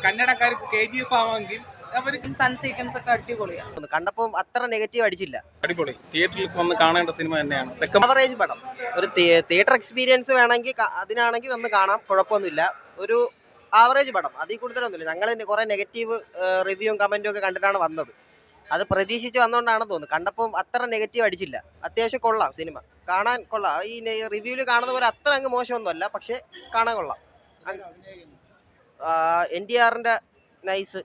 കന്നഡക്കാർക്ക് KGF ആവാമെങ്കിൽ sun sequence ഒക്കെ അടിപൊളിയാണ്. കണ്ടപ്പോൾ അത്ര നെഗറ്റീവ് അടിച്ചില്ല. അടിപൊളി, തിയേറ്ററിൽ വന്ന് കാണേണ്ട സിനിമ തന്നെയാണ്. സെക്കൻഡ് ആവറേജ് പടം. ഒരു തിയേറ്റർ എക്സ്പീരിയൻസ് വേണമെങ്കിൽ അതിനാണെങ്കിൽ വന്ന് കാണാം, കുഴപ്പമൊന്നുമില്ല. ഒരു ആവറേജ് പടം, അതിൽ കൂടുതലൊന്നുമില്ല. ഞങ്ങൾ കുറേ നെഗറ്റീവ് റിവ്യൂവും കമൻറ്റും ഒക്കെ കണ്ടിട്ടാണ് വന്നത്. അത് പ്രതീക്ഷിച്ച് വന്നുകൊണ്ടാണെന്ന് തോന്നുന്നു. കണ്ടപ്പോൾ അത്ര നെഗറ്റീവ് അടിച്ചില്ല. അത്യാവശ്യം കൊള്ളാം സിനിമ, കാണാൻ കൊള്ളാം. ഈ റിവ്യൂവിൽ കാണുന്ന പോലെ അത്ര അങ്ങ് മോശമൊന്നുമല്ല, പക്ഷേ കാണാൻ കൊള്ളാം. NTRൻ്റെ നൈസ്,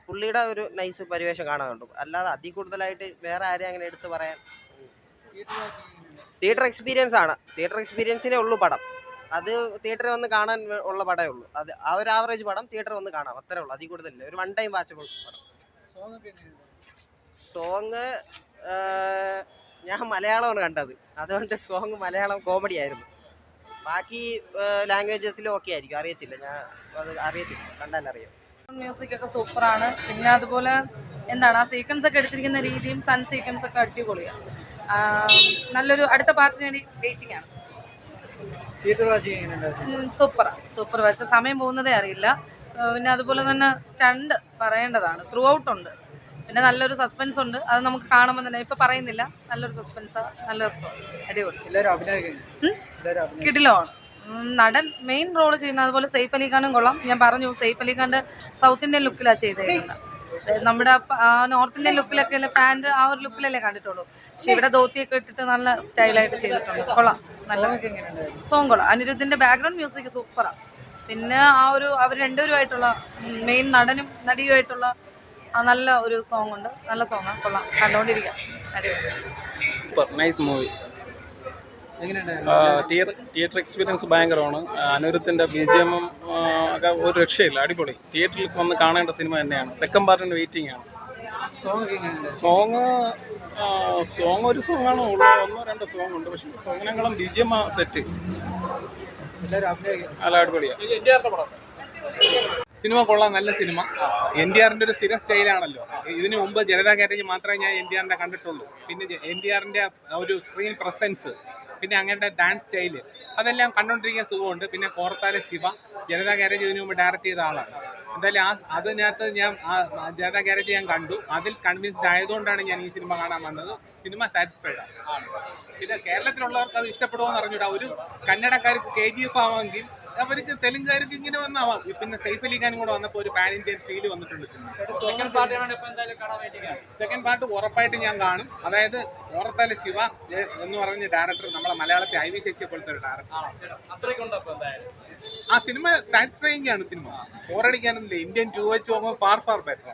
പുള്ളിയുടെ ഒരു നൈസ് പരിവേഷം കാണാനുണ്ട്. അല്ലാതെ അതിൽ കൂടുതലായിട്ട് വേറെ ആരെയും അങ്ങനെ എടുത്ത് പറയാൻ. തിയേറ്റർ എക്സ്പീരിയൻസ് ആണ്, തിയേറ്റർ എക്സ്പീരിയൻസിനേ ഉള്ളൂ പടം. അത് തിയേറ്ററിൽ വന്ന് കാണാൻ ഉള്ള പടമേ ഉള്ളൂ. അത് ആ ഒരു ആവറേജ് പടം തിയേറ്ററിൽ വന്ന് കാണാം, അത്രേ ഉള്ളൂ. അതിൽ കൂടുതലില്ല. ഒരു വൺ ടൈം വാച്ചബിൾ പടം. സോങ് ഞാൻ മലയാളമാണ് കണ്ടത്, അതുകൊണ്ട് സോങ് മലയാളം കോമഡി ആയിരുന്നു. ബാക്കി ലാംഗ്വേജസിലും ഒക്കെ ആയിരിക്കും, അറിയത്തില്ല. ഞാൻ അത് അറിയത്തില്ല, കണ്ടാൽ അറിയാം. മ്യൂസിക് ഒക്കെ സൂപ്പറാണ്. പിന്നെ അതുപോലെ എന്താണ് ആ സീക്വൻസ് ഒക്കെ എടുത്തിരിക്കുന്ന രീതിയും സൺ സീക്വൻസ് ഒക്കെ അടിപൊളിയാണ്. നല്ലൊരു അടുത്ത പാർട്ടിന് വേണ്ടി വെയിറ്റിംഗ് ആണ്. സൂപ്പർ വാച്ച്, സമയം പോകുന്നതേ അറിയില്ല. പിന്നെ അതുപോലെ തന്നെ സ്റ്റണ്ട് പറയേണ്ടതാണ്, ത്രൂ ഔട്ട് ഉണ്ട്. പിന്നെ നല്ലൊരു സസ്പെൻസ് ഉണ്ട്, അത് നമുക്ക് കാണുമ്പോൾ തന്നെ ഇപ്പം പറയുന്നില്ല. നല്ലൊരു സസ്പെൻസാണ്, നല്ല രസമാണ്, അടിപൊളി കിടിലമാണ്. നടൻ മെയിൻ റോൾ ചെയ്യുന്ന അതുപോലെ സെയ്ഫ് അലി ഖാനും കൊള്ളാം. ഞാൻ പറഞ്ഞു, സെയ്ഫ് അലി ഖാൻ്റെ സൗത്ത് ഇന്ത്യൻ ലുക്കിലാണ് ചെയ്തേക്കുന്നത്. നമ്മുടെ നോർത്ത് ഇന്ത്യൻ ലുക്കിലൊക്കെ പാൻറ് ആ ഒരു ലുക്കിലല്ലേ കണ്ടിട്ടുള്ളൂ. പക്ഷെ ഇവിടെ ധോത്തിയൊക്കെ ഇട്ടിട്ട് നല്ല സ്റ്റൈലായിട്ട് ചെയ്തിട്ടുണ്ട്, കൊള്ളാം. നല്ല സോങ് കൊള്ളാം. അനിരുദ്ധിൻ്റെ ബാക്ക്ഗ്രൗണ്ട് മ്യൂസിക് സൂപ്പറാണ്. പിന്നെ ആ ഒരു അവർ രണ്ടുപേരുമായിട്ടുള്ള മെയിൻ നടനും നടിയുമായിട്ടുള്ള നല്ല ഒരു സോങ് ഉണ്ട്, നല്ല സോങ്ങാണ്, കൊള്ളാം, കണ്ടുകൊണ്ടിരിക്കാം. Nice movie. തിയേറ്റർ എക്സ്പീരിയൻസ് ഭയങ്കരമാണ്. അനിരുദ്ധിൻ്റെ BGM ഒക്കെ ഒരു രക്ഷയില്ല, അടിപൊളി. തിയേറ്ററിൽ വന്ന് കാണേണ്ട സിനിമ തന്നെയാണ്. സെക്കൻഡ് പാർട്ടിന് വെയിറ്റിംഗ് ആണ്. സോങ് ഒരു സോങ്ങാണ് ഉള്ളത്, ഒന്നോ രണ്ടോ സോങ് ഉണ്ട്. പക്ഷേ സോങ്ങിനെക്കാളും BGM സെറ്റ് നല്ല അടിപൊളിയാണ്. സിനിമ കൊള്ളാം, നല്ല സിനിമ. NTRൻ്റെ ഒരു സ്ഥിരം സ്റ്റൈലാണല്ലോ. ഇതിനു മുമ്പ് ജനതാ ഗാരേജ് മാത്രമേ ഞാൻ NTRൻ്റെ കണ്ടിട്ടുള്ളൂ. പിന്നെ NTRൻ്റെ ഒരു സ്ക്രീൻ പ്രസൻസ്, പിന്നെ അങ്ങനത്തെ ഡാൻസ് സ്റ്റൈല്, അതെല്ലാം കണ്ടുകൊണ്ടിരിക്കാൻ സുഖമുണ്ട്. പിന്നെ കോർത്താല ശിവ ജനതാ ഗാരേജ് ഇതിനു മുമ്പ് ഡയറക്റ്റ് ചെയ്ത ആളാണ്. എന്തായാലും അതിനകത്ത് ഞാൻ ജനതാ ഗാരേജ് ഞാൻ കണ്ടു. അതിൽ കൺവിൻസ്ഡ് ആയതുകൊണ്ടാണ് ഞാൻ ഈ സിനിമ കാണാൻ വന്നത്. സിനിമ സാറ്റിസ്ഫൈഡ് ആണ്. പിന്നെ കേരളത്തിലുള്ളവർക്ക് അത് ഇഷ്ടപ്പെടുമോ എന്ന് അറിഞ്ഞൂടാ. ഒരു കന്നഡക്കാർക്ക് KGF ആവാമെങ്കിൽ അവർക്ക് തെലുങ്കാർക്ക് ഇങ്ങനെ വന്നാവാം. പിന്നെ സെയ്ഫ് അലി ഖാനും കൂടെ വന്നപ്പോൾ ഒരു പാൻ ഇന്ത്യൻ ഫീൽ വന്നിട്ടുണ്ട്. സെക്കൻഡ് പാർട്ട് ഉറപ്പായിട്ട് ഞാൻ കാണും. അതായത് കോർത്താല ശിവ എന്ന് പറഞ്ഞ ഡയറക്ടർ നമ്മളെ മലയാളത്തിൽ IV ശശിയെ പോലത്തെ ഒരു ഡയറക്ടർ. ആ സിനിമ സാറ്റിസ്ഫൈയിങ് ആണ്. സിനിമ ബോറടിക്കാനൊന്നുമില്ല. ഇന്ത്യൻ 2 വെച്ച് പോകുമ്പോൾ ഫാർ ബെറ്റർ.